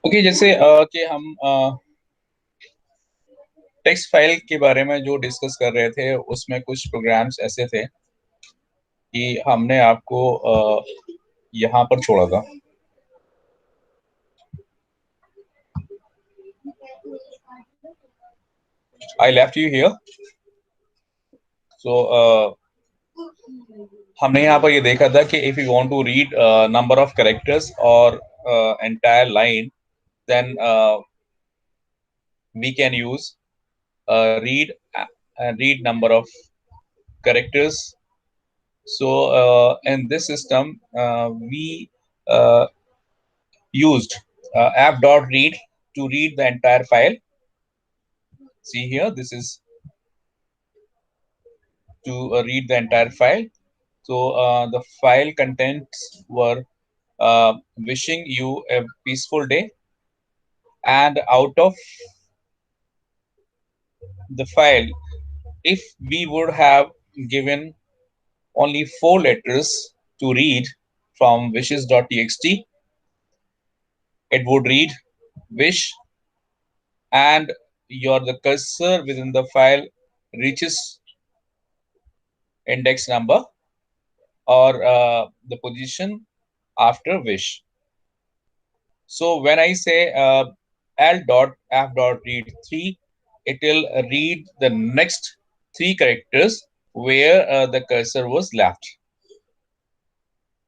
Okay, जैसे कि हम टेक्स्ट फाइल के बारे में जो डिस्कस कर रहे थे, उसमें कुछ प्रोग्राम्स ऐसे थे कि हमने आपको यहाँ पर छोड़ा था। I left you here. So हमने यहाँ पर ये देखा था कि if you want to read number of characters or entire line, then we can use read number of characters. So in this system, we used app.read to read the entire file. See here, this is to read the entire file. So the file contents were wishing you a peaceful day, and out of the file, if we would have given only 4 letters to read from wishes.txt, it would read wish, and the cursor within the file reaches index number or the position after wish. So when I say l.f.read 3, it will read the next 3 characters where the cursor was left.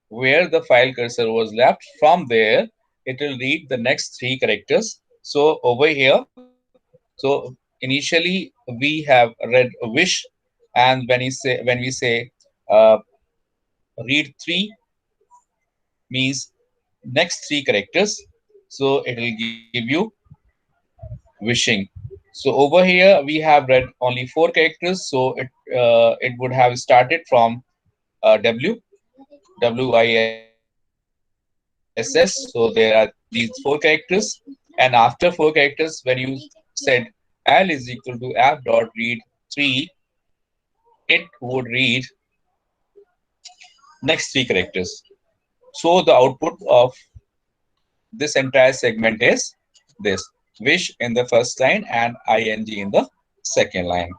Where the file cursor was left, from there it will read the next 3 characters. So over here, so initially we have read wish, and when we say read 3 means next 3 characters, so it will give you wishing. So over here we have read only 4 characters, so it would have started from WISS. So there are these 4 characters, and after 4 characters, when you said L is equal to app.read 3, it would read next 3 characters. So the output of this entire segment is this: wish in the first line and ing in the second line.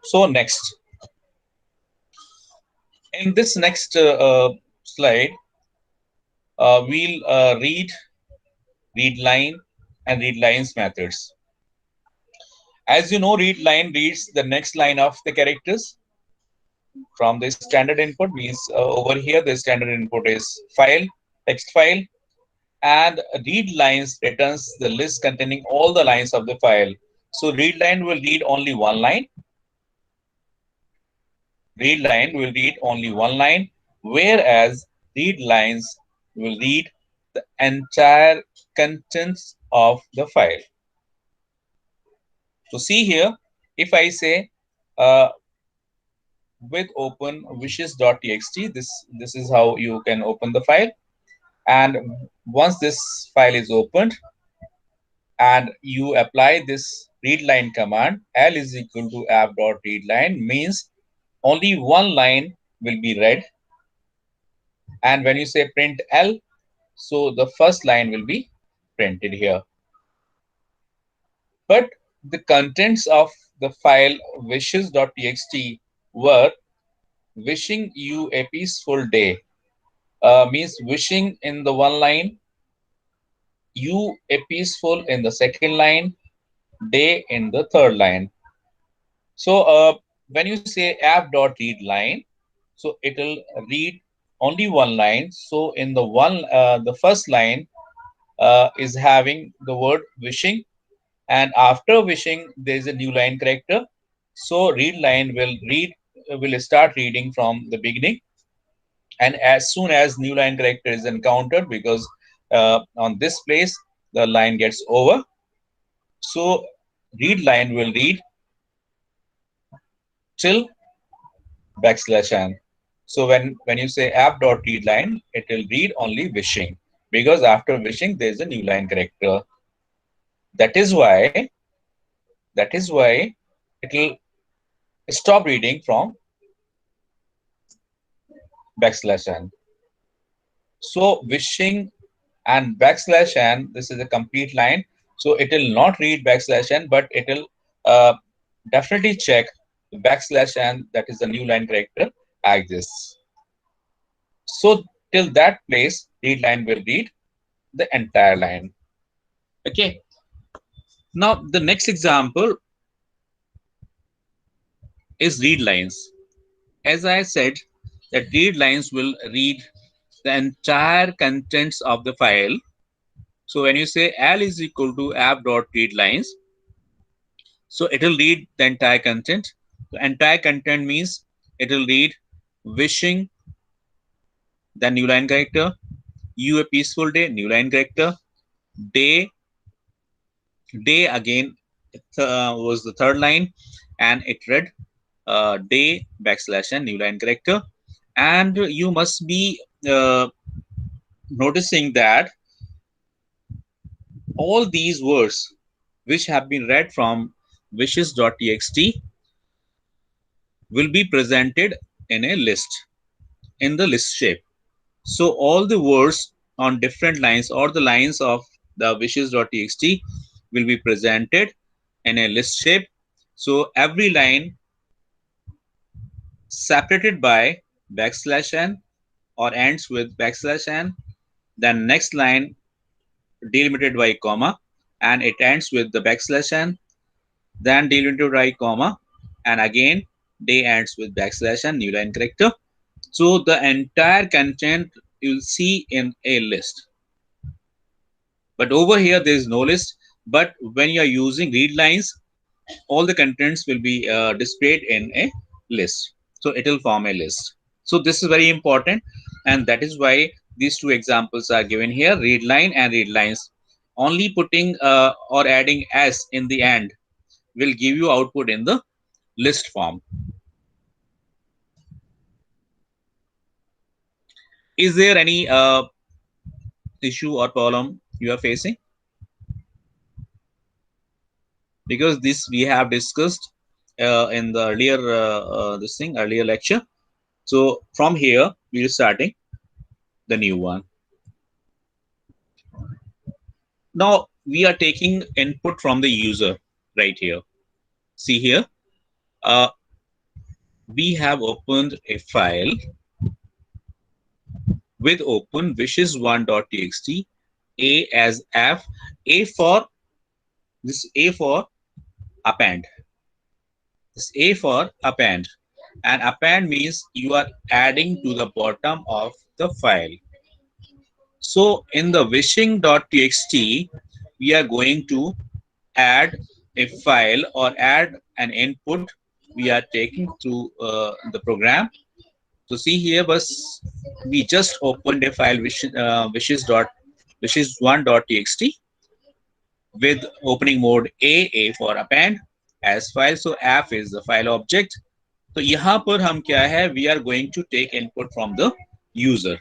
So next, in this next slide, we'll read line and read lines methods. As you know, read line reads the next line of the characters from the standard input. Means over here the standard input is file, text file, and read lines returns the list containing all the lines of the file. So read line will read only one line. Read line will read only one line, whereas read lines will read the entire contents of the file. So see here, if I say with open wishes.txt, this is how you can open the file. And once this file is opened and you apply this readline command, L is equal to app.readline, means only one line will be read. And when you say print L, so the first line will be printed here. But the contents of the file wishes.txt were wishing you a peaceful day, means wishing in the one line, you a peaceful in the second line, day in the third line. So when you say app.readline, so it will read only one line. So in the first line is having the word wishing, and after wishing there is a new line character. So read line will start reading from the beginning, and as soon as new line character is encountered, because on this place the line gets over, so read line will read till \n. So when you say app.readline, it will read only wishing, because after wishing there is a new line character. That is why it will stop reading from \n. So wishing and \n, this is a complete line. So it will not read \n, but it will uh, definitely check \n, that is the new line character exists. So till that place, read line will read the entire line. Okay. Now the next example is read lines. As I said, that read lines will read the entire contents of the file. So when you say L is equal to app.readlines, so it will read the entire content. The entire content means it will read wishing, the new line character, you a peaceful day, new line character, day, day again was the third line, and it read day \n new line character. And you must be noticing that all these words which have been read from wishes.txt will be presented in a list, in the list shape. So all the words on different lines, or the lines of the wishes.txt, will be presented in a list shape. So every line separated by \n or ends with \n, then next line delimited by comma, and it ends with the \n, then delimited by comma, and again day ends with \n new line character. So the entire content you'll see in a list. But over here there is no list. But when you are using read lines, all the contents will be displayed in a list. So it will form a list. So this is very important, and that is why these two examples are given here: read line and read lines. Only putting or adding s in the end will give you output in the list form. Is there any issue or problem you are facing? Because this we have discussed in the earlier earlier lecture. So from here we are starting the new one. Now we are taking input from the user right here. See here, uh, we have opened a file with open wishes1.txt, a as f, a for this, a for append, this a for append, and append means you are adding to the bottom of the file. So in the wishing.txt, we are going to add a file or add an input we are taking through the program. So see here, we just opened a file wishes1.txt with opening mode a for append as file. So f is the file object. So यहाँ पर हम क्या है, we are going to take input from the user,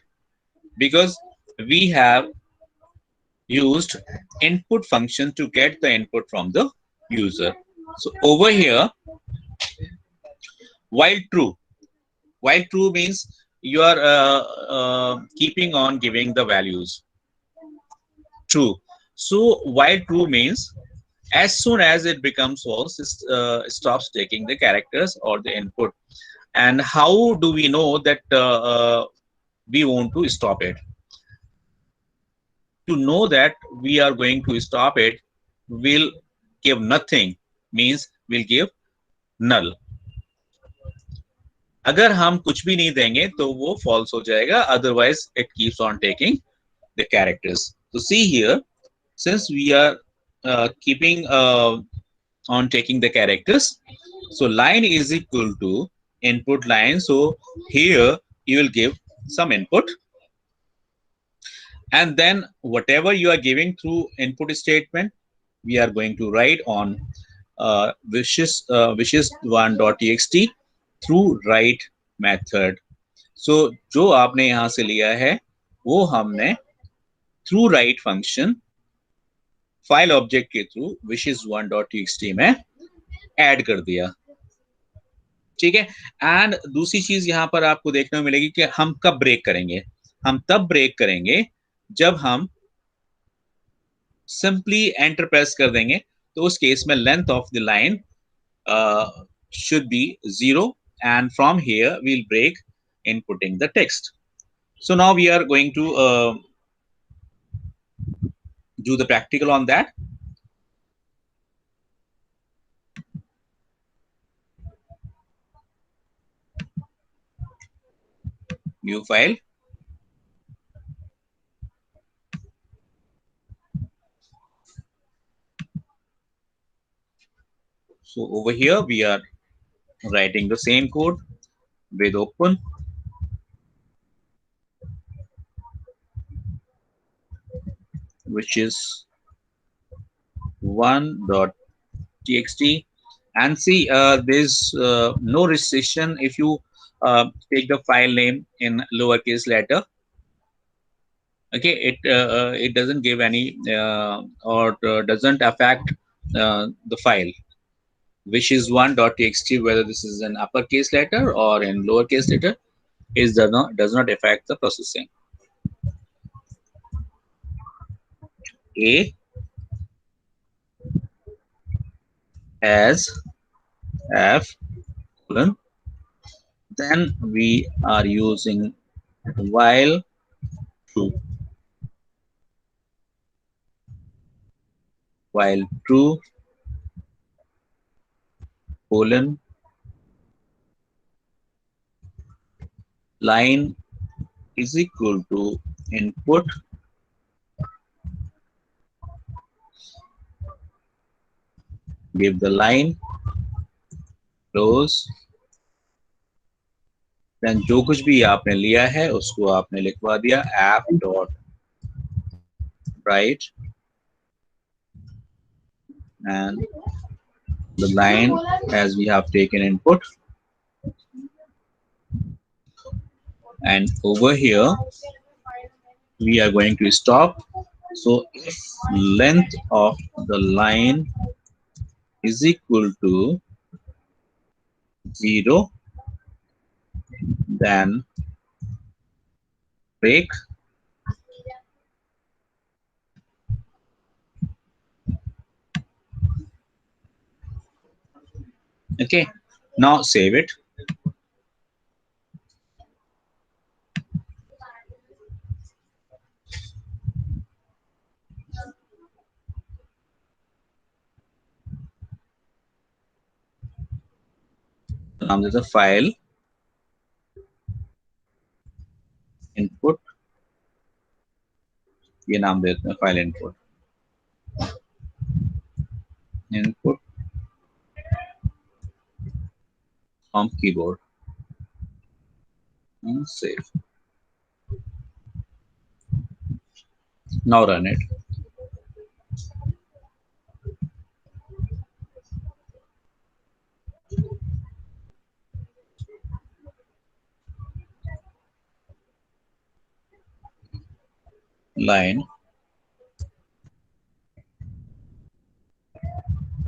because we have used input function to get the input from the user. So over here, while true means you are keeping on giving the values true. So while true means as soon as it becomes false, it stops taking the characters or the input. And how do we know that we want to stop it? To know that we are going to stop it, we'll give nothing, means we'll give null. अगर हम कुछ भी नहीं देंगे तो वो false हो जाएगा, otherwise it keeps on taking the characters. So see here, since we are keeping on taking the characters, so line is equal to input line. So here you will give some input, and then whatever you are giving through input statement, we are going to write on wishes1.txt, through write method. So जो आपने यहां से लिया है वो हमने through write function file object के through wishes1.txt में ऐड कर दिया। ठीक है। एंड दूसरी चीज यहां पर आपको देखने को मिलेगी कि हम कब ब्रेक करेंगे। हम तब ब्रेक करेंगे जब हम सिंपली एंटर प्रेस कर देंगे, तो उस केस में length of the line should be 0, and from here we'll break inputting the text. So now we are going to do the practical on that. New file. So over here we are writing the same code with open, which is 1.txt. And see, there's no restriction if you take the file name in lowercase letter. Okay, it doesn't give any or doesn't affect the file wishes1.txt, whether this is an uppercase letter or in lowercase letter, is does not affect the processing. A as f colon, then we are using while true, while true colon, line is equal to input, give the line close, then जो कुछ भी आपने लिया है उसको आपने लिखवा दिया app dot write, and the line as we have taken input, and over here we are going to stop. So if length of the line is equal to 0, then break. Okay, now save it. Now there's a file input, ये नाम देते हैं file input from keyboard and save. Now run it. Line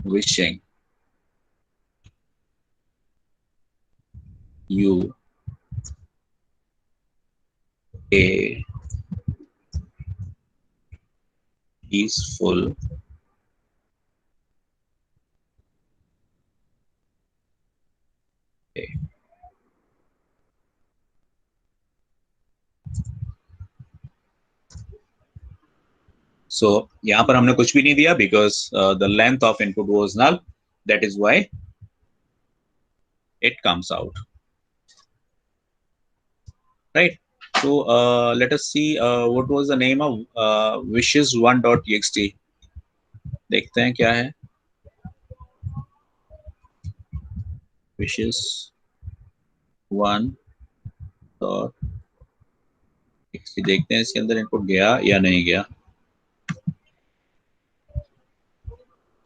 wishing you a peaceful day. So यहाँ पर हमने कुछ भी नहीं दिया because the length of input was null. That is why it comes out. Right. So let us see what was the name of wishes1.txt. देखते हैं क्या है wishes1.txt. देखते हैं इसके अंदर इनपुट गया या नहीं गया.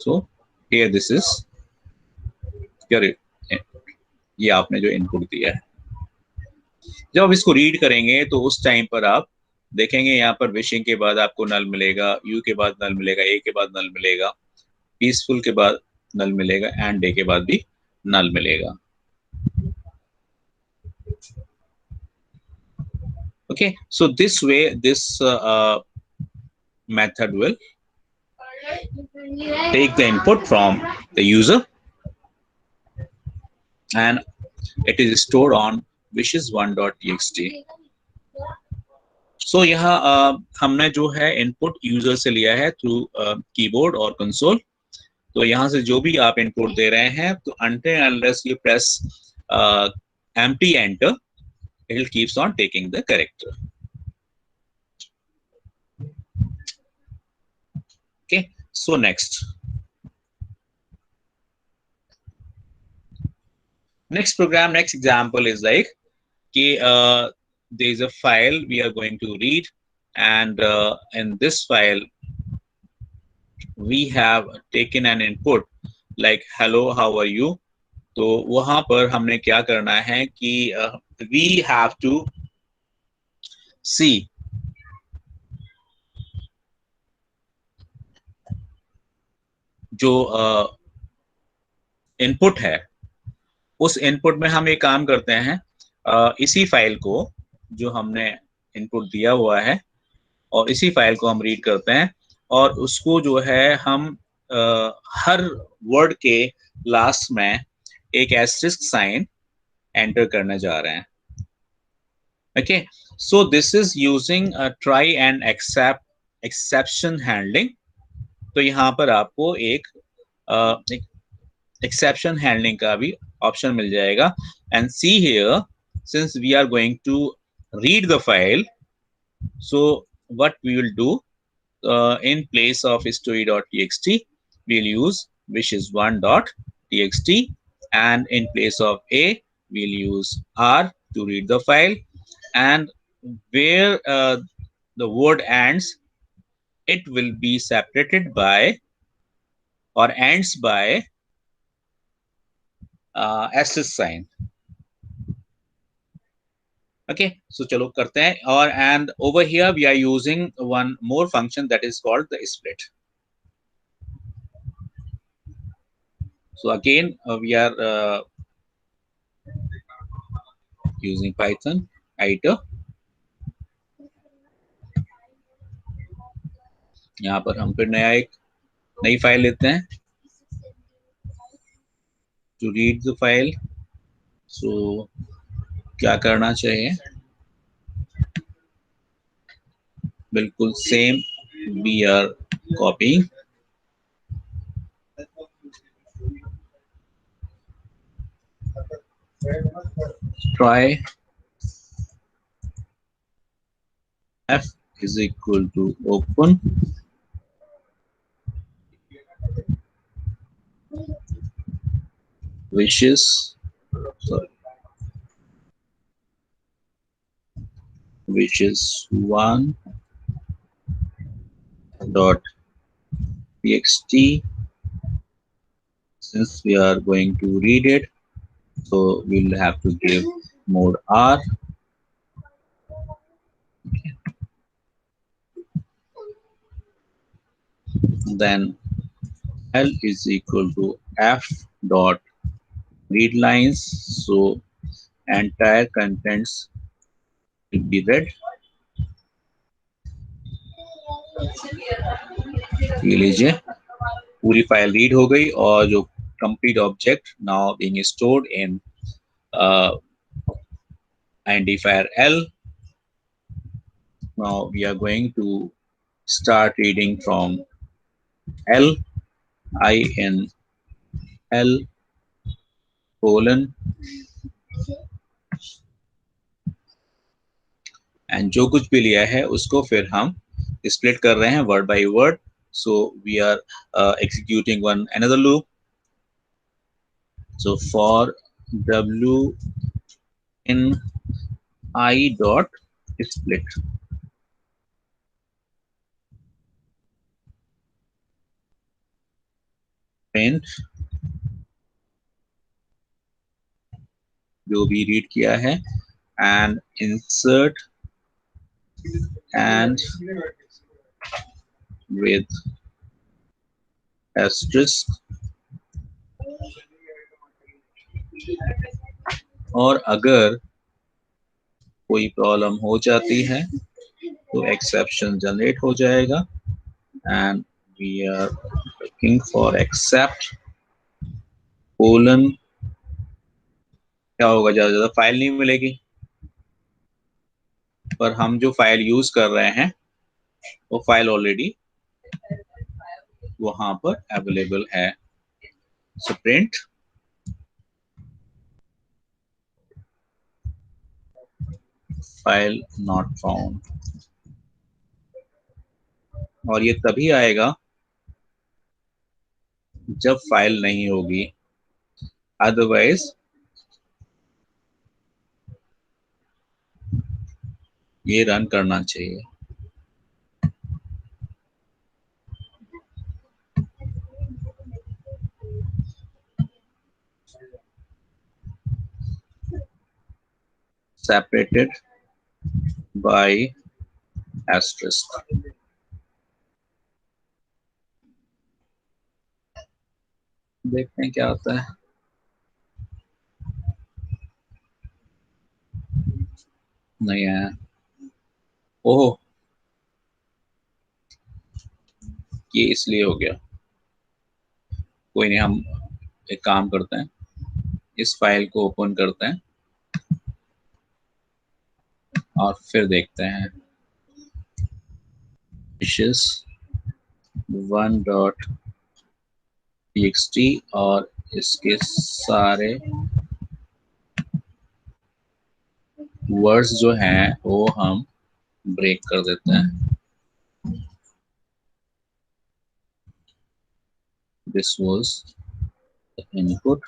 So here this is here ये आपने जो इनपुट दिया है। जब आप इसको रीड करेंगे तो उस टाइम पर आप देखेंगे यहाँ पर विशिंग के बाद आपको नल मिलेगा, यू के बाद नल मिलेगा, ए के बाद नल मिलेगा, पीसफुल के बाद नल मिलेगा, एंड डे के बाद भी नल मिलेगा। Okay, so this way this method will take the input from the user and it is stored on wishes1.txt. So यहाँ हमने जो है इनपुट यूजर से लिया है थ्रू कीबोर्ड और कंसोल। तो यहाँ से जो भी आप इनपुट दे रहे हैं, तो until unless you press empty enter, it will keeps on taking the character. Okay, so next program, next example is like there is a file we are going to read, and in this file we have taken an input like hello, how are you. तो वहां पर हमने क्या करना है कि we have to see जो input है, उस इनपुट में हम एक काम करते हैं, इसी फाइल को जो हमने इनपुट दिया हुआ है और इसी फाइल को हम रीड करते हैं और उसको जो है हम हर वर्ड के लास्ट में एक एस्टेरिस्क साइन एंटर करने जा रहे हैं। Okay, so this is using try and exception handling. तो यहाँ पर आपको एक एक्सेप्शन हैंडलिंग का भी ऑप्शन मिल जाएगा। And see here, since we are going to read the file, so what we will do, in place of story.txt we'll use wishes1.txt, and in place of a we'll use r to read the file, and where the word ends, it will be separated by or ends by asterisk sign. Okay, so chalo karte hain. Or and over here we are using one more function that is called the split. So again we are using Python iter. यहाँ पर हम फिर नई file लेते हैं to read the file. So क्या करना चाहिए, बिल्कुल same we are copying, try f is equal to open wishes, sorry, wishes1 dot txt. Since we are going to read it, so we'll have to give mode r. Then L is equal to f dot read lines, so entire contents will be read. ये लीजिए पूरी file read हो गई और जो complete object now being stored in identifier L. Now we are going to start reading from L, I in L colon, and जो कुछ भी लिया है उसको फिर हम split कर रहे हैं word by word. So we are executing one another loop. So for w in I dot split, print जो भी रीड किया है, and insert and with asterisk, और अगर कोई प्रॉब्लम हो जाती है तो एक्सेप्शन जनरेट हो जाएगा, and we are looking for except colon. क्या होगा, ज्यादा फाइल नहीं मिलेगी, पर हम जो फाइल यूज कर रहे हैं वो फाइल ऑलरेडी वहां पर अवेलेबल है। So print file not found, और ये तभी आएगा जब फाइल नहीं होगी, अदरवाइज ये रन करना चाहिए। Separated by asterisk। देखते हैं क्या आता है। नहीं आया। ओहो, ये इसलिए हो गया। कोई नहीं, हम एक काम करते हैं, इस फाइल को ओपन करते हैं और फिर देखते हैं। wishes 1.txt और इसके सारे वर्ड्स जो हैं वो हम ब्रेक कर देते हैं। This was the input,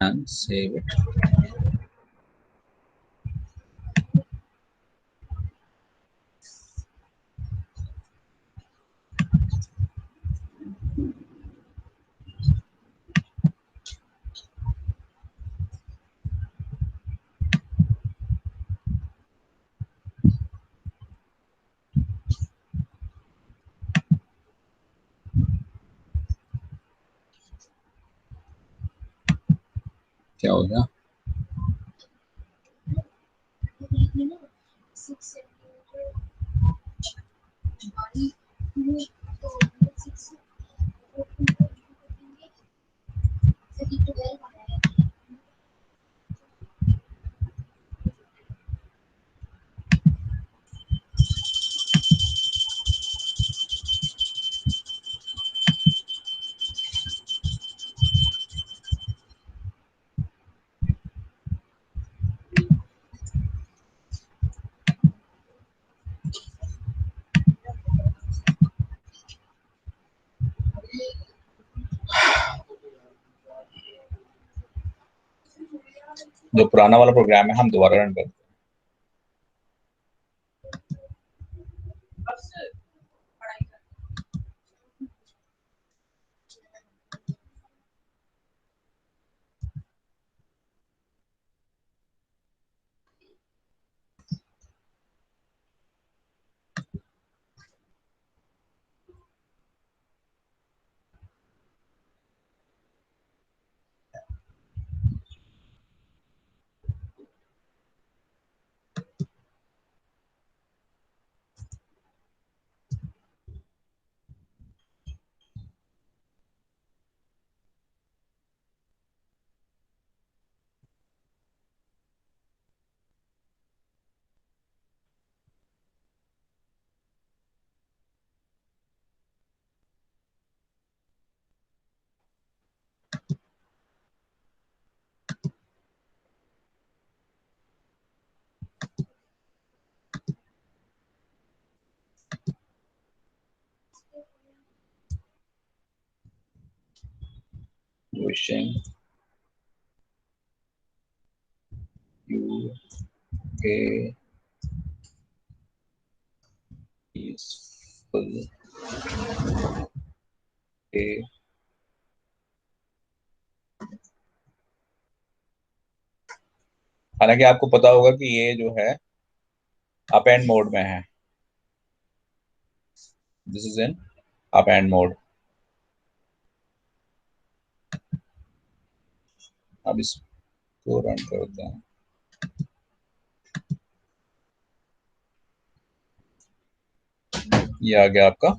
and save it. क्या हो गया? जो पुराना वाला प्रोग्राम है हम दोबारा रन करते हैं। wishing you a peaceful day हालांकि आपको पता होगा कि ये जो है अपेंड मोड में है, this is in append mode. अब इसको रन करते हैं। ये आ गया आपका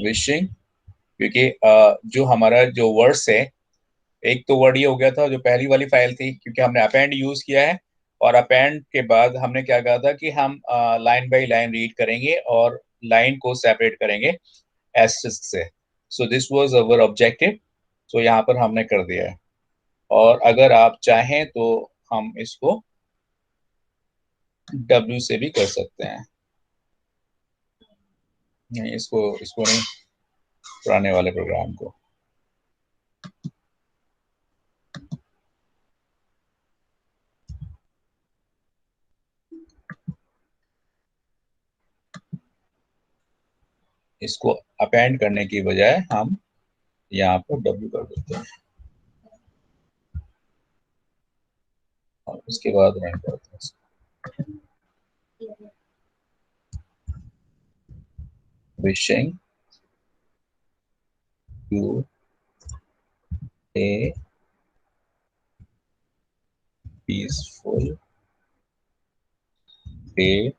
विशिंग, क्योंकि जो हमारा जो वर्ड्स है, एक तो वर्ड ये हो गया था जो पहली वाली फाइल थी, क्योंकि हमने अपेंड यूज किया है, और अपेंड के बाद हमने क्या कहा था कि हम लाइन बाय लाइन रीड करेंगे और लाइन को सेपरेट करेंगे एस्टेरिस्क से। So this was our objective. So यहाँ पर हमने कर दिया है, और अगर आप चाहें तो हम इसको W से भी कर सकते हैं। नहीं, इसको इसको नहीं, पुराने वाले प्रोग्राम को। इसको अपेंड करने की बजाय हम यहाँ पर W कर देते हैं, और उसके बाद रन करते हैं। Wishing you a peaceful day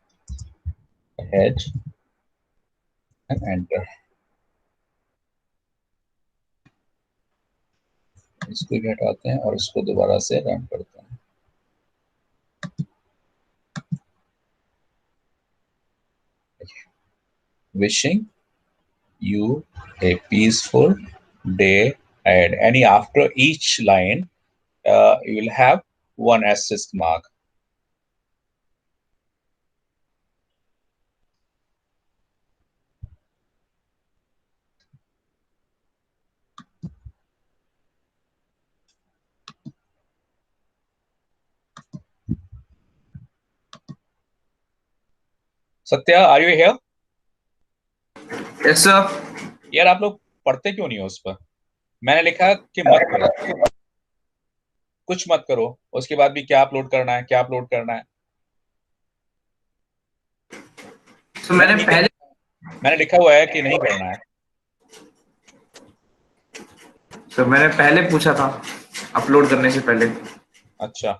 ahead and enter। इसको भी हटाते हैं और इसको दोबारा से रन करते हैं। Wishing you a peaceful day ahead, and after each line you will have one asterisk mark। Satya, are you here? Yes sir. यार आप लोग पढ़ते क्यों नहीं हो उस पर? मैंने लिखा कि मत करो, कुछ मत करो, उसके बाद भी क्या अपलोड करना है, क्या अपलोड करना है। तो मैंने लिखा हुआ है कि नहीं करना है। तो मैंने पहले पूछा था अपलोड करने से पहले। अच्छा,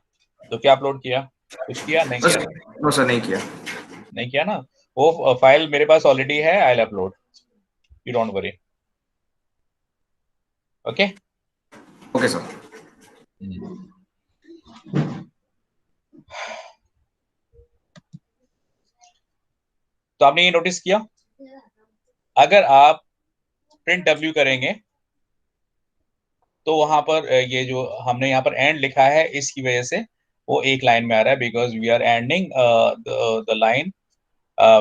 तो क्या अपलोड किया? कुछ किया? नहीं किया? नो सर, नहीं किया। नहीं किया ना? वो फाइल मेरे पास ऑलरेडी है, I will upload, you don't worry. Okay okay sir. तो आपने ये नोटिस किया, अगर आप प्रिंट W करेंगे तो वहां पर ये जो हमने यहाँ पर एंड लिखा है, इसकी वजह से वो एक लाइन में आ रहा है, because we are ending the line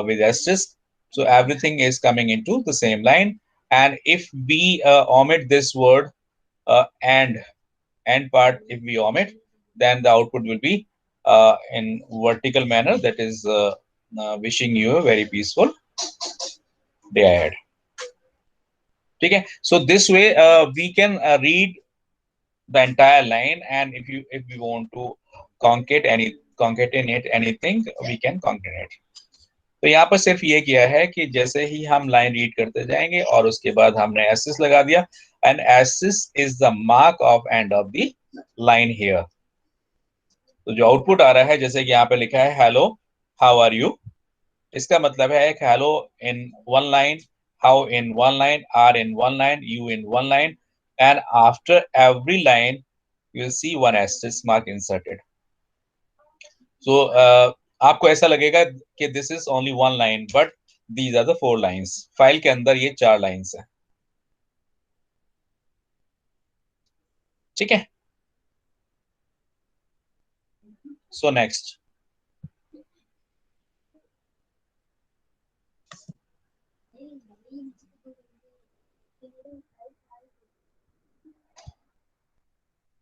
with asterisk, so everything is coming into the same line। And if we omit this word and part, if we omit, then the output will be in vertical manner, that is wishing you a very peaceful day ahead। ठीक है? So this way we can read the entire line, and if we want to concatenate anything, we can concatenate। तो यहाँ पर सिर्फ ये किया है कि जैसे ही हम लाइन रीड करते जाएंगे और उसके बाद हमने एसिस लगा दिया, एंड एसिस is the mark of end of the line here. तो जो आउटपुट आ रहा है, जैसे कि यहाँ पे लिखा है हेलो हाउ आर यू, इसका मतलब है कि hello in one line, how in one line, are in one line, you in one line, and after every line you will see one asterisk mark inserted। So आपको ऐसा लगेगा कि this is only one line, but these are the 4 lines। File के अंदर ये 4 lines है। ठीक है? So next,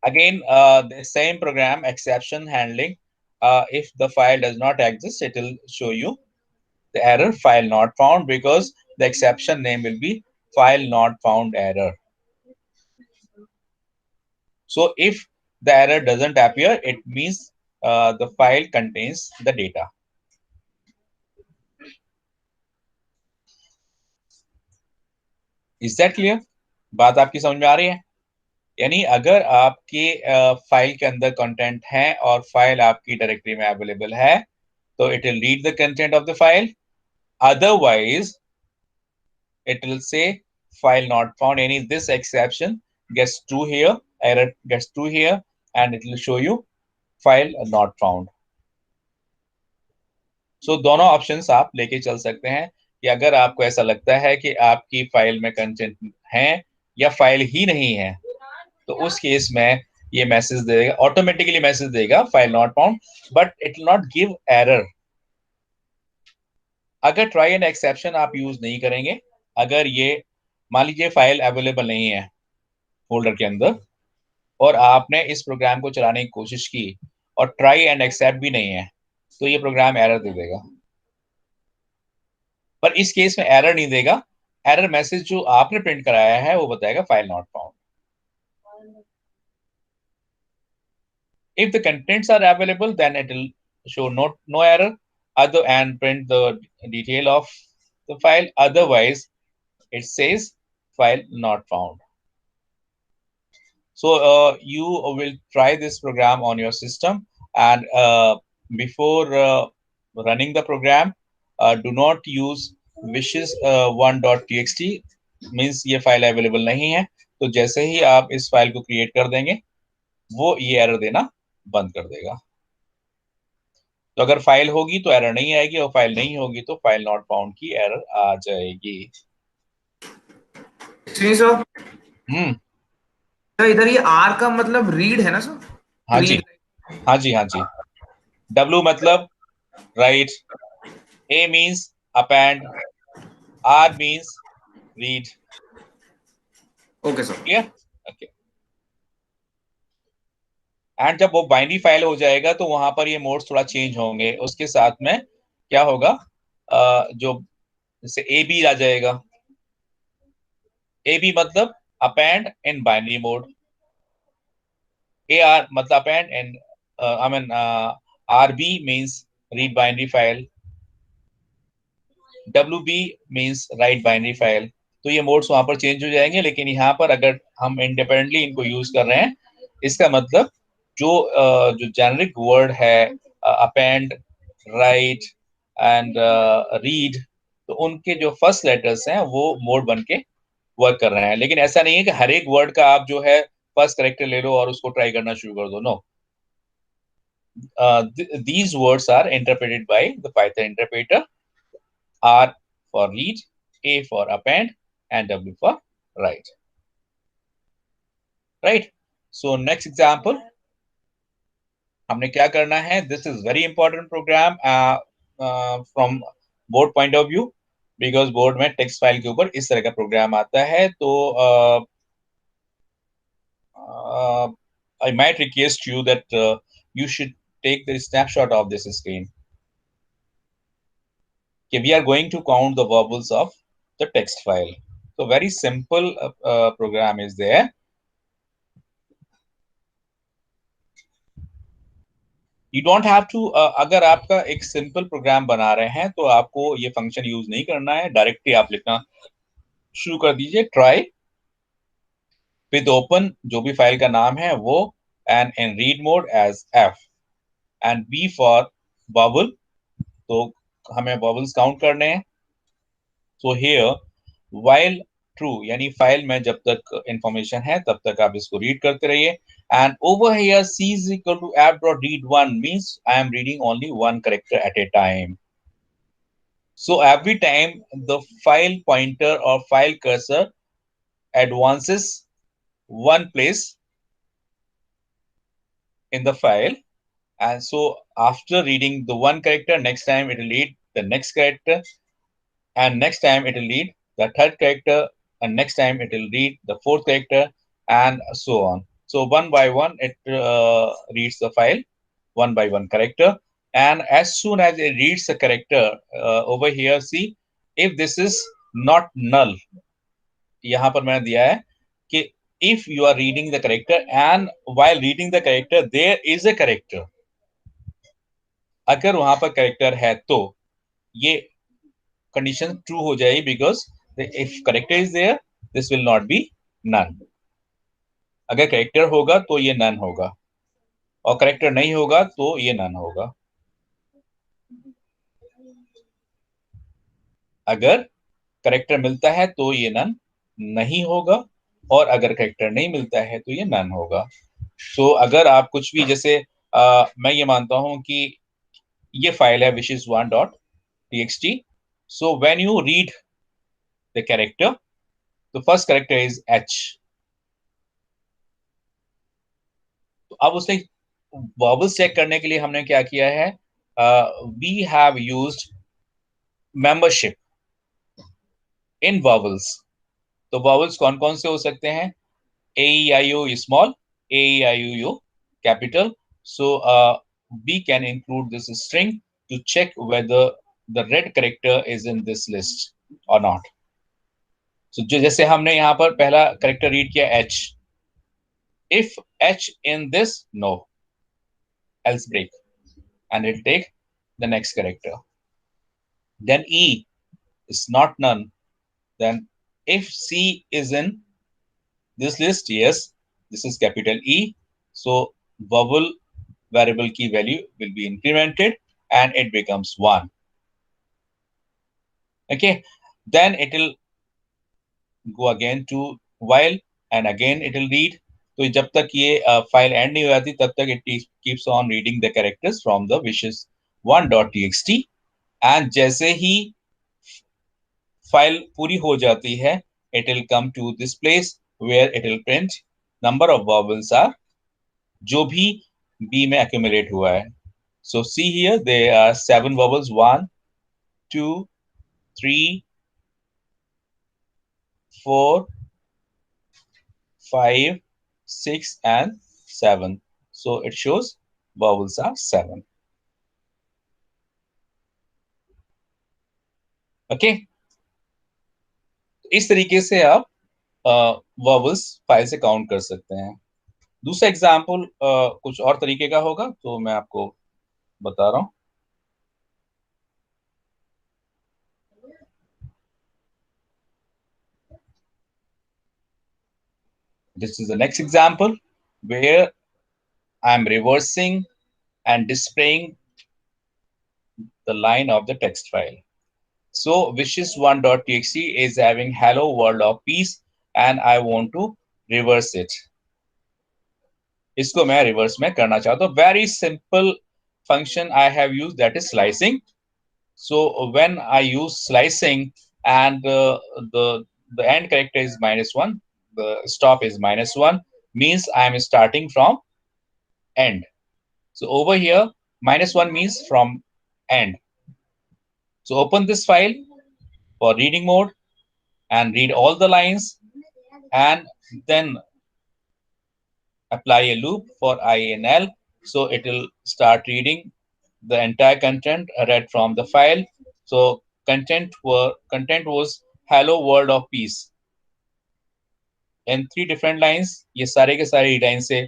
again the same program, exception handling। if the file does not exist, it will show you the error file not found, because the exception name will be file not found error। So if the error doesn't appear, it means the file contains the data. Is that clear? बात आपकी समझ में आ रही है? यानी अगर आपके file के अंदर कंटेंट है और फाइल आपकी डायरेक्टरी में अवेलेबल है तो it will read the content of the file. Otherwise, it will say file not found. Any this exception gets true here, error gets true here, and it will show you file not found. So दोनों options आप लेके चल सकते हैं कि अगर आपको ऐसा लगता है कि आपकी फाइल में कंटेंट है या फाइल ही नहीं है तो उस केस में ये मैसेज देगा, ऑटोमेटिकली मैसेज देगा file not found, but it will not give error. अगर ट्राई एंड एक्सेप्शन आप यूज नहीं करेंगे, अगर ये मान लीजिए फाइल अवेलेबल नहीं है फोल्डर के अंदर और आपने इस प्रोग्राम को चलाने की कोशिश की और ट्राई एंड एक्सेप्ट भी नहीं है तो ये प्रोग्राम एरर दे देगा. पर इस केस में एरर नहीं देगा. एरर मैसेज जो आपने प्रिंट कराया है वो बताएगा file not found. If the contents are available, then it will show no error other and print the detail of the file. Otherwise, it says file not found. So you will try this program on your system, and before running the program, do not use wishes1.txt. means ये file available नहीं है. तो जैसे ही आप इस file को create कर देंगे वो ये एरर देना बंद कर देगा. तो अगर फाइल होगी तो एरर नहीं आएगी और फाइल नहीं होगी तो फाइल नॉट फाउंड की एरर आ जाएगी. सर इधर ये आर का मतलब रीड है ना सर? हाँ जी, हाँ जी, हाँ जी. W मतलब right, A means append, R means read. Okay sir. Clear? Okay. And जब वो बाइनरी फाइल हो जाएगा तो वहां पर ये मोड्स थोड़ा चेंज होंगे. उसके साथ में क्या होगा, जो जैसे ए बी आ जाएगा. ए बी मतलब append in binary mode. A R मतलब append in I mean R B means read binary file. W B means write binary file. तो ये मोड्स वहां पर चेंज हो जाएंगे. लेकिन यहाँ पर अगर हम इंडिपेंडेंटली इनको यूज कर रहे हैं, इसका मतलब जो जेनरिक वर्ड है अपेंड, राइट एंड रीड, तो उनके जो फर्स्ट लेटर्स हैं वो मोड बन के वर्क कर रहे हैं. लेकिन ऐसा नहीं है कि हर एक वर्ड का आप जो है फर्स्ट करेक्टर ले लो और उसको ट्राई करना शुरू कर दो. No, these words are interpreted by the Python interpreter. R for read, A for append, and W for write. Right? So next example, हमने क्या करना है? This is very important program from board point of view, because board में text file के ऊपर इस तरह का प्रोग्राम आता है. तो I might request you that you should take the snapshot of this screen. Okay, we are going to count the verbals of the text file. So very simple program is there. You don't have to अगर आपका एक simple programme बना रहे हैं तो आपको ये function use नहीं करना है. डायरेक्टली आप लिखना शुरू कर दीजिए. ट्राई विद ओपन, जो भी फाइल का नाम है वो, and in read mode as f, and b for bubble. तो हमें बबल्स काउंट करने हैं. सो हियर व्हाइल ट्रू, यानी फाइल में जब तक इंफॉर्मेशन है तब तक आप इसको रीड करते रहिए. And over here, C is equal to app.read1 means I am reading only one character at a time. So every time the file pointer or file cursor advances one place in the file, and so after reading the one character, next time it will read the next character, and next time it will read the third character, and next time it will read the fourth character, and so on. So one by one, it reads the file, one by one character. And as soon as it reads the character, over here, see, if this is not null, यहाँ पर मैंने दिया है कि if you are reading the character and while reading the character, there is a character. अगर वहां पर character है तो ये कंडीशन ट्रू हो जाएगी, because if character is there this will not be none. अगर करेक्टर होगा तो ये नन होगा, और करेक्टर नहीं होगा तो ये नन होगा। अगर करेक्टर मिलता है तो ये नन नहीं होगा, और अगर करेक्टर नहीं मिलता है तो ये नन होगा। तो अगर आप कुछ भी जैसे मैं ये मानता हूं कि ये फाइल है wishes1.txt, so when you read the character, the first character is h। तो अब उसने वॉवल्स चेक करने के लिए हमने क्या किया है, we have used membership in vowels. तो वॉवल्स कौन कौन से हो सकते हैं, A E I O small, A E I O capital. So we can include this string to check whether the red character is in this list or not। So जो जैसे हमने यहाँ पर पहला करेक्टर रीड किया h, if h in this, no, else break, and it'll take the next character। Then e is not none, then if c is in this list, yes, this is capital E, so vowel variable key value will be incremented and it becomes 1। Okay, then it will go again to while, and again it will read। तो जब तक ये file and नहीं हो जाती तब तक it keeps on reading the characters from the wishes1.txt, and जैसे ही फाइल पूरी हो जाती है it will come to this place where it will print number of vowels are जो भी B में accumulate हुआ है। So see here there are 7 vowels, 1 2 3 4 5 6 and 7। So it shows vowels are 7। Okay, इस तरीके से आप vowels फाइल से काउंट कर सकते हैं। दूसरा एग्जाम्पल कुछ और तरीके का होगा तो मैं आपको बता रहा हूं। This is the next example where I'm reversing and displaying the line of the text file। So wishes1.txt is having hello world of peace and I want to reverse it। इसको मैं रिवर्स में करना चाहता हूं। Very simple function I have used, that is slicing। So when I use slicing and the end character is -1, the stop is -1, means I am starting from end। So over here, -1 means from end। So open this file for reading mode and read all the lines, and then apply a loop for I and L. So it will start reading the entire content read from the file। So content was hello world of peace in 3 different lines। ये सारे के सारे line से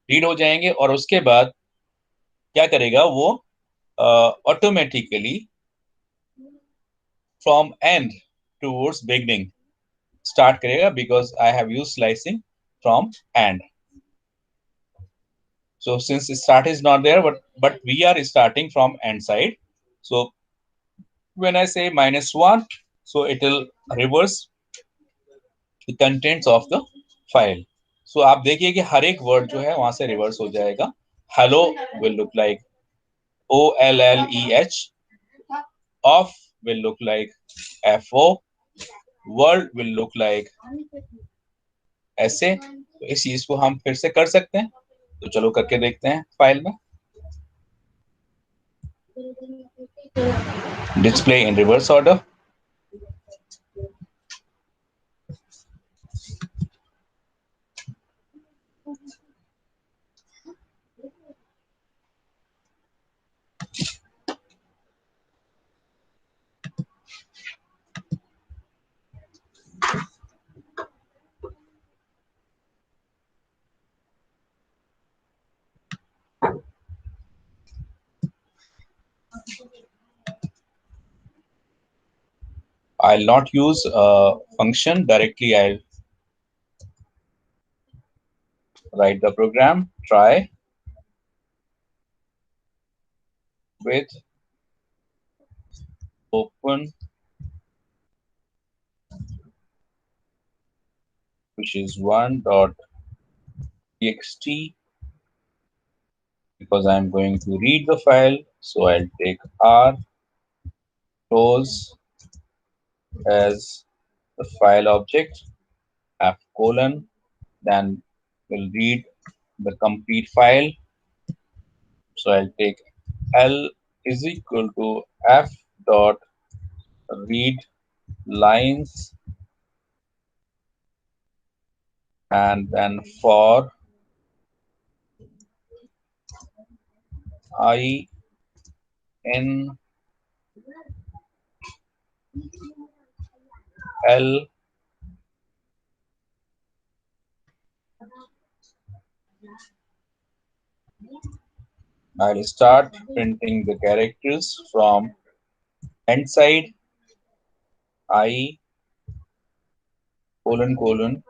read हो जाएंगे, और उसके बाद क्या करेगा वो automatically from end towards beginning start करेगा, because I have used slicing from end। So since start is not there, but we are starting from end side, so when I say -1, so it will reverse the contents of the file। So आप देखिए कि हर एक word जो है वहां से reverse हो जाएगा। hello will look like OLLEH, off will look like FO, world will look like ऐसे। तो इस चीज को हम फिर से कर सकते हैं, तो चलो करके देखते हैं फाइल में। Display in reverse order. I'll not use a function directly. I'll write the program. Try with open, which is 1.txt, because I'm going to read the file. So I'll take R close as the file object, F colon, then we'll read the complete file. So I'll take L is equal to F dot read lines, and then for I in L, I'll start printing the characters from end side. I colon colon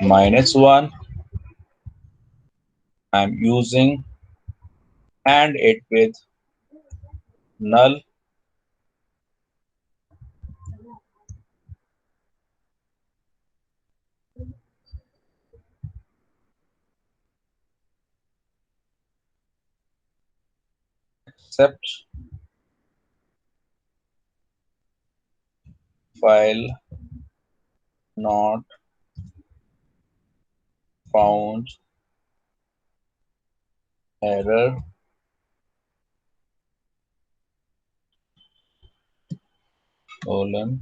-1. I'm using and it with null, except file not found, error, colon,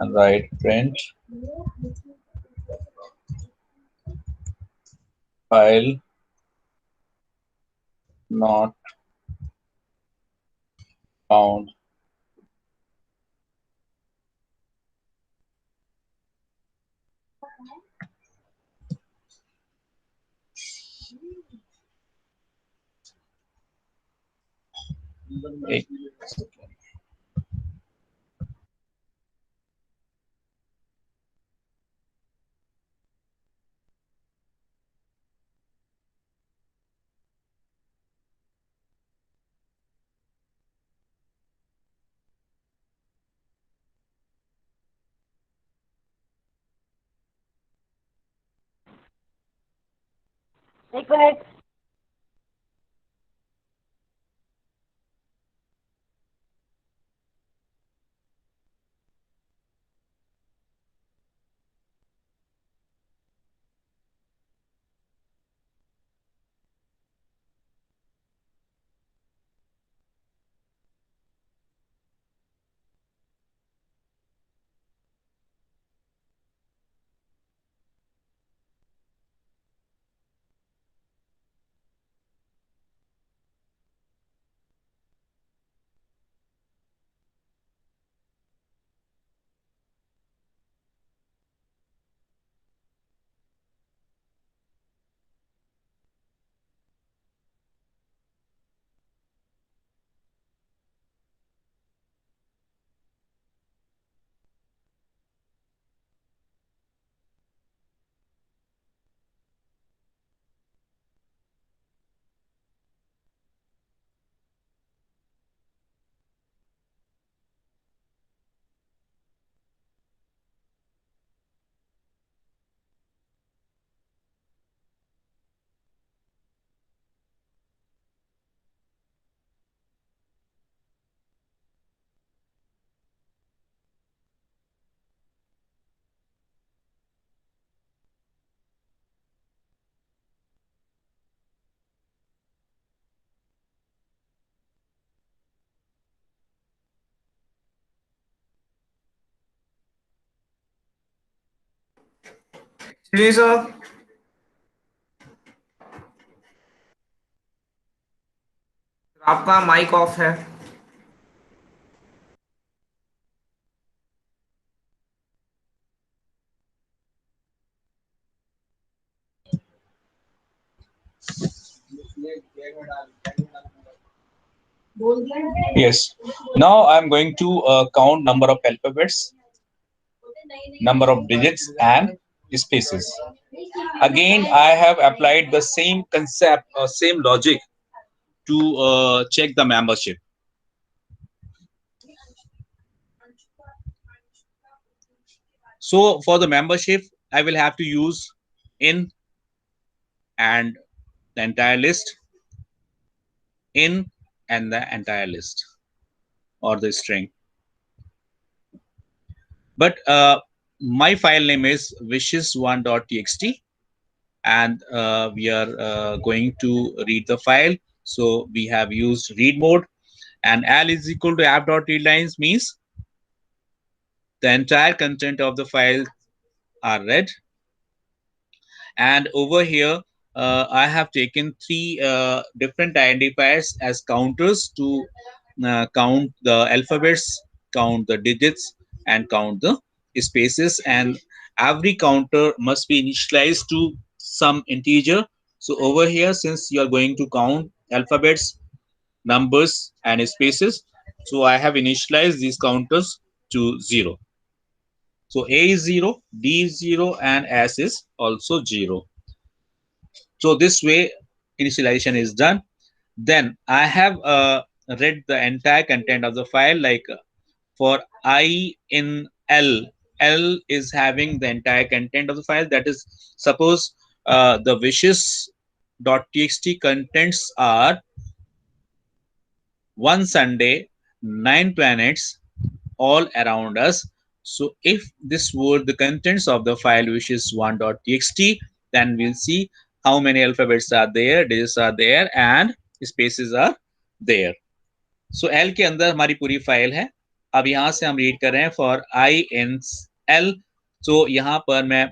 and write print file not found. Eight. एक minute. जी sir, आपका mic off है। Yes. Now I'm going to count number of alphabets, number of digits, and spaces. Again, I have applied the same concept or same logic to check the membership. So for the membership, I will have to use in and the entire list, in and the entire list, or the string. But my file name is wishes1.txt, and we are going to read the file. So we have used read mode, and L is equal to app.readlines means the entire content of the file are read. And over here, I have taken three different identifiers as counters to count the alphabets, count the digits, and count the spaces. And every counter must be initialized to some integer. So over here, since you are going to count alphabets, numbers, and spaces, so I have initialized these counters to 0. So A is 0, D is 0, and S is also 0. So this way initialization is done. Then I have read the entire content of the file. Like for I in L, L is having the entire content of the file. That is, suppose the wishes.txt contents are one Sunday, 9 planets, all around us. So if this were the contents of the file wishes1.txt, then we'll see how many alphabets are there, digits are there, and spaces are there. So L के अंदर हमारी पूरी file है. अब यहाँ से हम read कर रहे हैं फॉर आई इन एल. तो यहाँ पर मैं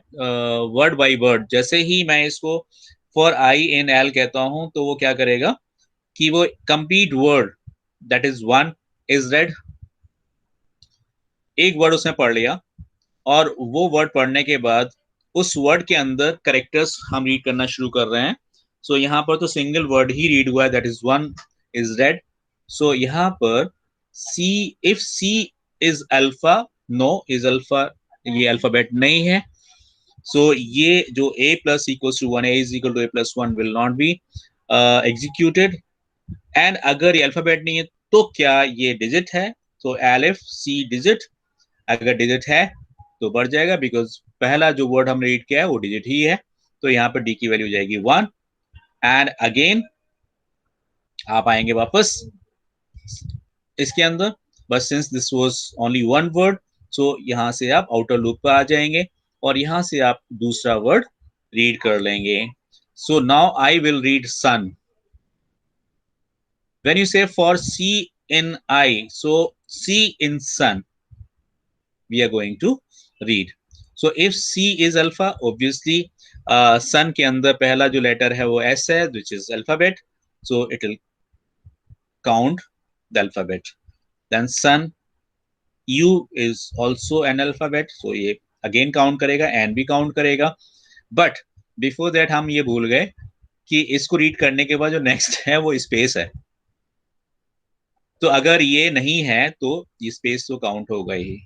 वर्ड बाय वर्ड, जैसे ही मैं इसको फॉर आई इन एल कहता हूँ तो वो क्या करेगा कि वो complete word that is one is red, एक वर्ड उसने पढ़ लिया, और वो वर्ड पढ़ने के बाद उस वर्ड के अंदर करेक्टर्स हम रीड करना शुरू कर रहे हैं. सो यहाँ पर तो सिंगल वर्ड ही रीड हुआ है, that is one is read. So यहाँ पर C, if C is alpha, no is alpha, ये अल्फाबेट नहीं है. सो ये जो a plus equals to 1, a is equal to a plus 1 will not be executed. And अगर ये alphabet नहीं है तो क्या ये डिजिट है? तो एलिफ सी डिजिट, अगर डिजिट है तो बढ़ जाएगा, बिकॉज पहला जो वर्ड हमने रीड किया है वो डिजिट ही है. तो यहाँ पर डी की वैल्यू जाएगी 1. एंड अगेन आप आएंगे वापस इसके अंदर, but since this was only one word, so यहाँ से आप आउटर लूप पर आ जाएंगे और यहाँ से आप दूसरा वर्ड रीड कर लेंगे. So now I will read sun. When you say for C in I, so C in sun, we are going to read. So if C is alpha, obviously sun के अंदर पहला जो letter है वो S है, which is alphabet. So it will count the alphabet. Then sun, U is also an alphabet. So ये again count करेगा, N भी count करेगा. But before that हम ये भूल गए कि इसको read करने के बाद जो next है वो space है. तो अगर ये नहीं है तो ये स्पेस तो काउंट होगा ही.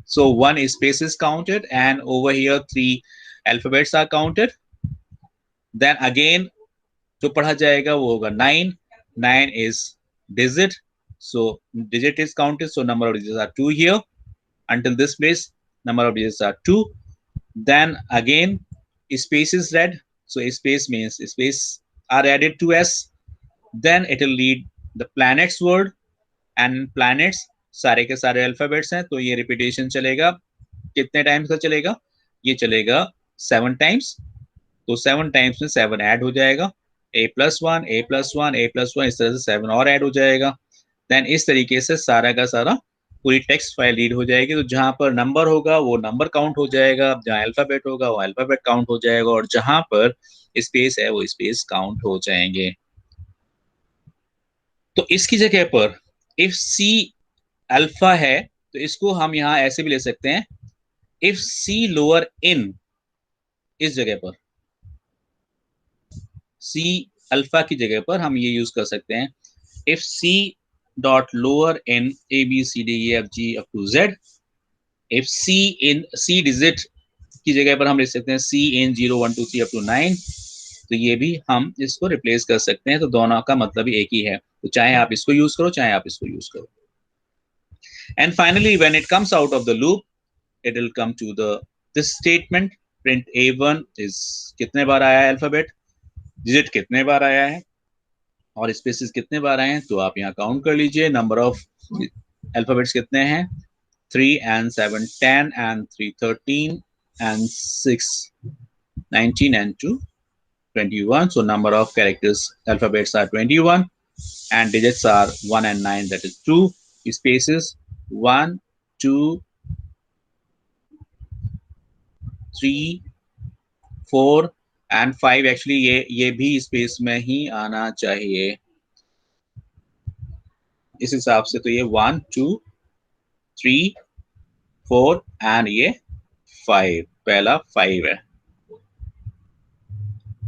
So one space is counted and over here 3 alphabets are counted. Then again जो पढ़ा जाएगा वो होगा 9. 9 is digit, so digit is counted, so number of digits are 2 here. until this place number of digits are 2. Then again space is read, so space means space are added to S. Then it will read the planets word, and planets सारे के सारे alphabets हैं, तो ये repetition चलेगा. कितने times का चलेगा? ये चलेगा 7 टाइम्स. तो 7 टाइम्स में 7 ऐड हो जाएगा, a plus 1, a plus 1, a plus 1, इस तरह से 7 और ऐड हो जाएगा. देन इस तरीके से सारा का सारा पूरी टेक्स्ट फाइल रीड हो जाएगी. तो जहां पर नंबर होगा वो नंबर काउंट हो जाएगा, जहां अल्फाबेट होगा वो अल्फाबेट काउंट हो जाएगा, और जहां पर स्पेस है वो स्पेस काउंट हो जाएंगे. तो इसकी जगह पर इफ सी अल्फा है तो इसको हम यहां ऐसे भी ले सकते हैं, इफ सी लोअर इन, इस जगह पर सी अल्फा की जगह पर हम ये यूज कर सकते हैं, if c dot lower in A B C D E F G up to Z. If C in C digit की जगह पर हम लिख सकते हैं C in 0 1 2 3 up to 9, तो ये भी हम इसको रिप्लेस कर सकते हैं। तो दोनों का मतलब ही एक ही है, तो चाहे आप इसको यूज करो चाहे आप इसको यूज करो। And finally, when it comes out of the loop, it will come to the this statement, print A1 is कितने बार आया है अल्फाबेट, डिजिट कितने बार आया है और स्पेसेस कितने बार आए हैं, तो आप यहाँ काउंट कर लीजिए। नंबर ऑफ अल्फाबेट्स कितने हैं, 3 and 7 10 and 3 13 and 6 19 and 2 21. So number of characters alphabets are 21 and digits are 1 and 9, that is 2 spaces 1 2 3 4 and 5। Actually ये भी स्पेस में ही आना चाहिए इस हिसाब से। तो ये 1 2 3 4 एंड ये 5, पहला 5 है।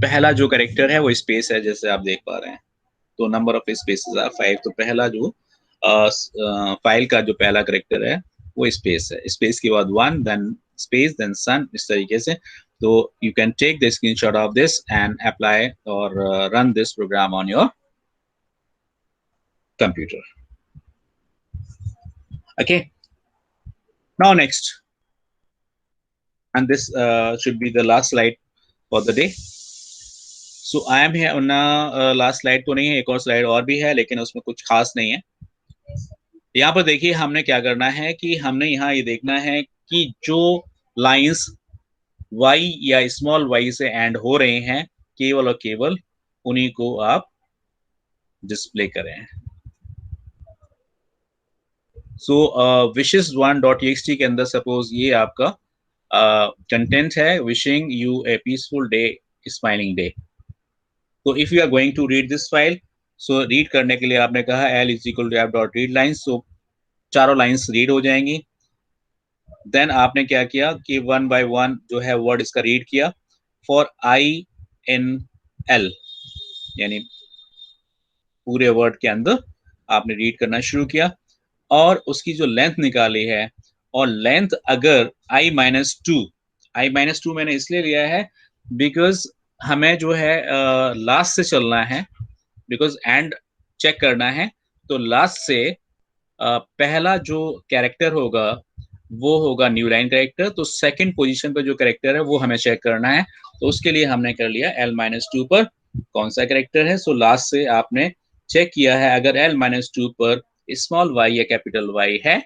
पहला जो कैरेक्टर है वो स्पेस है, जैसे आप देख पा रहे हैं। तो नंबर ऑफ स्पेसेस आर 5। तो पहला जो फाइल का जो पहला कैरेक्टर है वो स्पेस है। स्पेस के बाद 1 देन स्पेस देन सन, इस तरीके से। तो you can take the screenshot of this and apply और run this program on your computer. Okay, now next, and this should be the last slide for the day. So I am here on last slide तो नहीं है, एक और slide और भी है लेकिन उसमें कुछ खास नहीं है। यहाँ पर देखिए हमने क्या करना है कि हमने यहाँ ये देखना है कि जो लाइंस y या स्मॉल y से एंड हो रहे हैं केवल और केवल उन्हीं को आप डिस्प्ले करें। सो wishes1.txt के अंदर सपोज ये आपका कंटेंट है, wishing you a peaceful day smiling day. तो if you are going to read this file, so read करने के लिए आपने कहा l = f.readlines, सो चारों लाइंस रीड हो जाएंगी। देन आपने क्या किया कि 1 by 1 जो है वर्ड इसका रीड किया फॉर INL, यानी पूरे वर्ड के अंदर आपने रीड करना शुरू किया और उसकी जो लेंथ निकाली है, और लेंथ अगर I-2 मैंने इसलिए लिया है बिकॉज हमें जो है लास्ट से चलना है, बिकॉज एंड चेक करना है। तो लास्ट से पहला जो कैरेक्टर होगा वो होगा न्यू लाइन कैरेक्टर। तो सेकंड पोजीशन पर जो कैरेक्टर है वो हमें चेक करना है। तो उसके लिए हमने कर लिया L-2 पर कौन सा कैरेक्टर है। सो लास्ट से आपने चेक किया है, अगर L-2 पर स्मॉल y या कैपिटल Y है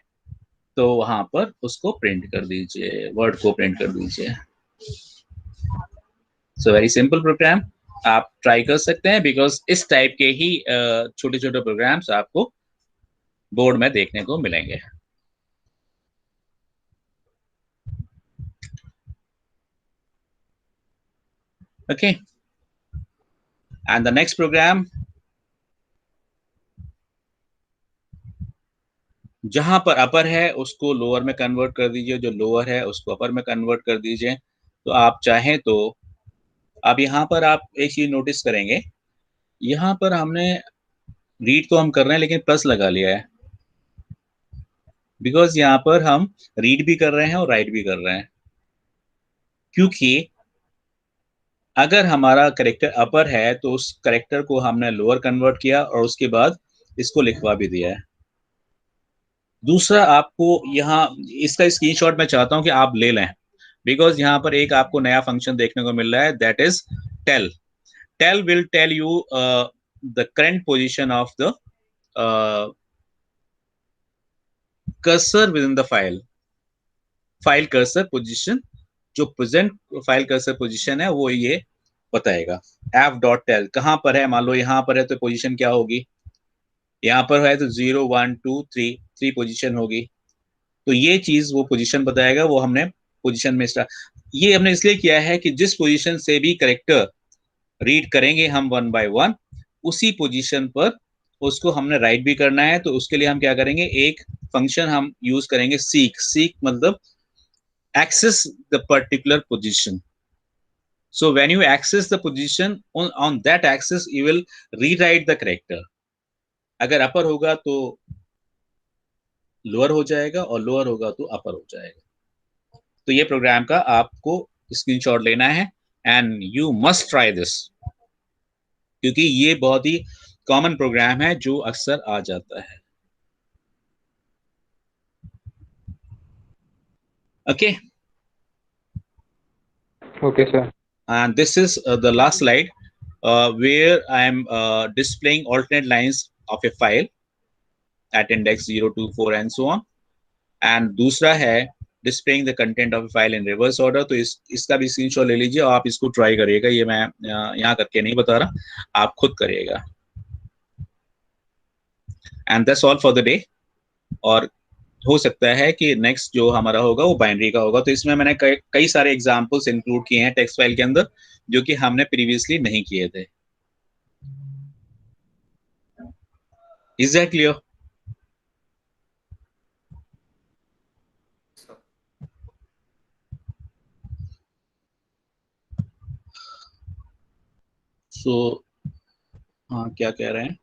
तो वहां पर उसको प्रिंट कर दीजिए, वर्ड को प्रिंट कर दीजिए। सो वेरी सिंपल प्रोग्राम, आप ट्राई कर सकते हैं बिकॉज इस टाइप के ही छोटे छोटे प्रोग्राम्स आपको बोर्ड में देखने को मिलेंगे। Okay, and the next program, जहां पर अपर है उसको लोअर में कन्वर्ट कर दीजिए, जो लोअर है उसको अपर में कन्वर्ट कर दीजिए। तो आप चाहें तो अब यहाँ पर आप एक चीज नोटिस करेंगे, यहाँ पर हमने रीड तो हम कर रहे हैं लेकिन प्लस लगा लिया है, बिकॉज यहाँ पर हम रीड भी कर रहे हैं और राइट भी कर रहे हैं। क्योंकि अगर हमारा करेक्टर अपर है तो उस करेक्टर को हमने लोअर कन्वर्ट किया और उसके बाद इसको लिखवा भी दिया है। दूसरा, आपको यहाँ इसका स्क्रीनशॉट मैं चाहता हूं कि आप ले लें, बिकॉज यहाँ पर एक आपको नया फंक्शन देखने को मिल रहा है, that is tell. Tell will tell you the current position of the cursor within the file cursor position. जो प्रेजेंट फाइल कर्सर पोजीशन है वो ये बताएगा। f.tel कहां पर है, मान लो यहाँ पर है तो पोजीशन क्या होगी, यहाँ पर है तो 0 1 2 3 पोजीशन होगी। तो ये चीज वो पोजीशन बताएगा, वो हमने पोजीशन में ये हमने इसलिए किया है कि जिस पोजीशन से भी कैरेक्टर रीड करेंगे हम 1 by 1, उसी पोजीशन पर उसको हमने राइट भी करना है। तो उसके लिए हम क्या करेंगे, एक फंक्शन हम यूज करेंगे सीक मतलब access the particular position. So when you access the position on that axis, you will rewrite the character. अगर अपर होगा तो लोअर हो जाएगा और लोअर होगा तो अपर हो जाएगा। तो ये प्रोग्राम का आपको स्क्रीनशॉट लेना है and you must try this, क्योंकि ये बहुत ही कॉमन प्रोग्राम है जो अक्सर आ जाता है। Okay, Okay, sir. and this is the last slide where I am displaying alternate lines of a file at index 0 to 4 and so on, and दूसरा है displaying the content of a file in reverse order। तो इसका भी screenshot ले लीजिए, आप इसको try करिएगा, ये मैं यहाँ करके नहीं बता रहा, आप खुद करिएगा। And that's all for the day. और हो सकता है कि नेक्स्ट जो हमारा होगा वो बाइनरी का होगा। तो इसमें मैंने कई सारे एग्जांपल्स इंक्लूड किए हैं टेक्स्ट फाइल के अंदर, जो कि हमने प्रीवियसली नहीं किए थे। Is that clear? सो हाँ, क्या कह रहे हैं?